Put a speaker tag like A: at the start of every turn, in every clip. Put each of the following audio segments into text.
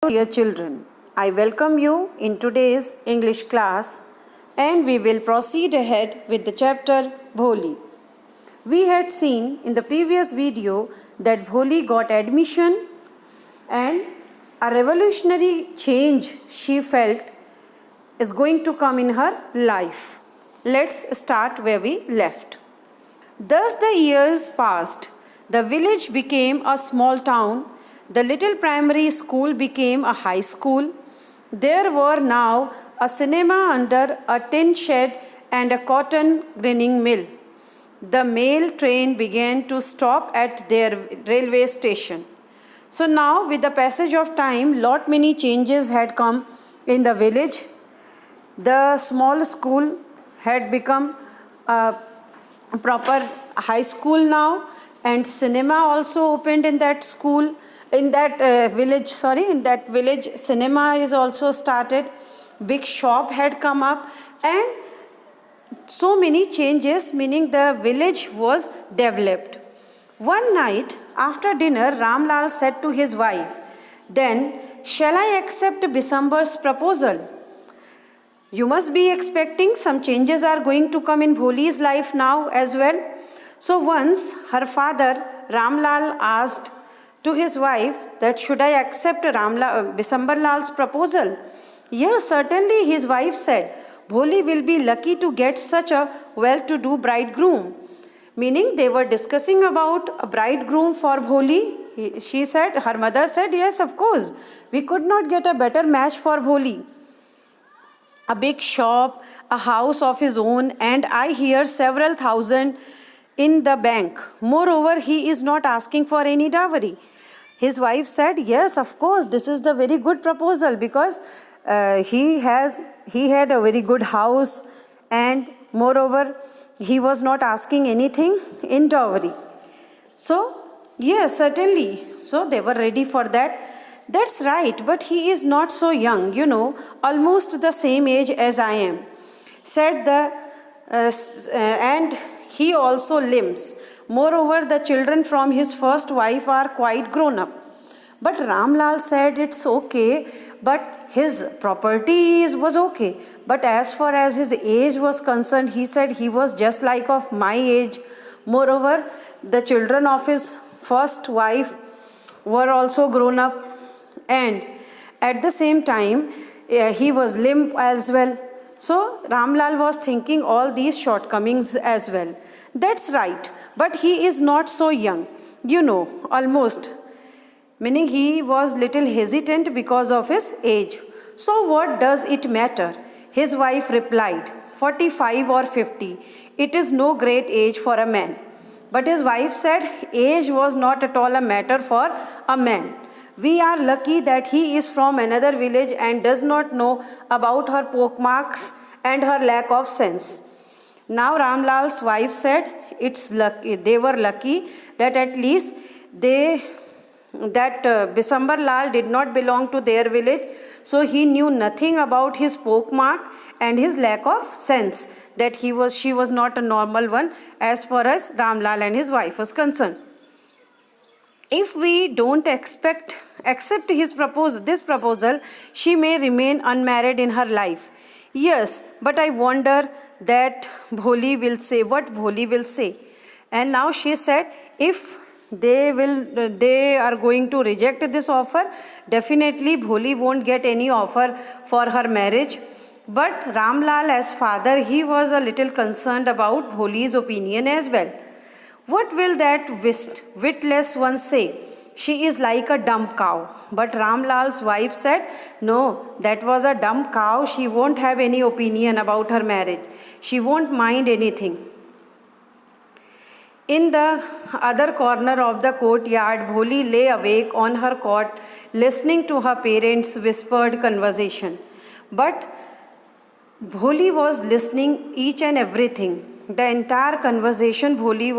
A: Dear children, I welcome you in today's English class and we will proceed ahead with the chapter Bholi. We had seen in the previous video that Bholi got admission and a revolutionary change she felt is going to come in her life. Let's start where we left. Thus the years passed. The village became a small town. The little primary school became a high school. There were now a cinema under a tin shed and a cotton grinding mill. The mail train began to stop at their railway station. So now with the passage of time, lot many changes had come in the village. The small school had become a proper high school now, and cinema also opened in that school, in that village cinema is also started. Big shop had come up and so many changes, meaning the village was developed. One night after dinner, Ramlal said to his wife, "Then shall I accept Bisambar's proposal? You must be expecting some changes are going to come in Bholi's life now as well." So once her father Ramlal asked to his wife that should I accept Bisambar Lal's proposal? Yes, certainly, his wife said. Bholi will be lucky to get such a well-to-do bridegroom. Meaning they were discussing about a bridegroom for Bholi. She said, her mother said, yes, of course, we could not get a better match for Bholi. A big shop, a house of his own, and I hear several thousand in the bank. Moreover, he is not asking for any dowry. His wife said, yes, of course, this is the very good proposal because he had a very good house, and moreover, he was not asking anything in dowry. So, yes, certainly. So they were ready for that. That's right, but he is not so young, almost the same age as I am, said and he also limps. Moreover, the children from his first wife are quite grown up. But Ramlal said it's okay, but his property was okay. But as far as his age was concerned, he said he was just like of my age. Moreover, the children of his first wife were also grown up. And at the same time, he was limp as well. So Ramlal was thinking all these shortcomings as well. That's right, but he is not so young, almost. Meaning he was little hesitant because of his age. So what does it matter? His wife replied, 45 or 50. It is no great age for a man. But his wife said age was not at all a matter for a man. We are lucky that he is from another village and does not know about her pockmarks and her lack of sense. Now Ramlal's wife said they were lucky that at least Bisambar Lal did not belong to their village, so he knew nothing about his pockmark and his lack of sense, that she was not a normal one as far as Ramlal and his wife was concerned. If we don't accept this proposal, she may remain unmarried in her life. Yes, but I wonder that Bholi will say. And now she said, if they are going to reject this offer, definitely Bholi won't get any offer for her marriage. But Ramlal as father, he was a little concerned about Bholi's opinion as well. What will that witless one say? She is like a dumb cow. But Ramlal's wife said, no, that was a dumb cow. She won't have any opinion about her marriage. She won't mind anything. In the other corner of the courtyard, Bholi lay awake on her cot, listening to her parents' whispered conversation. But Bholi was listening each and everything. The entire conversation she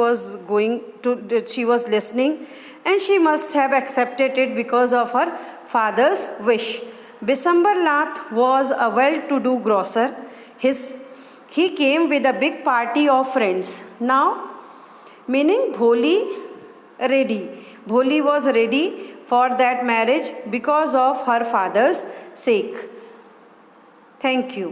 A: was listening, and she must have accepted it because of her father's wish. Bisambar Lath was a well-to-do grocer. He came with a big party of friends. Now, meaning Bholi was ready for that marriage because of her father's sake. Thank you.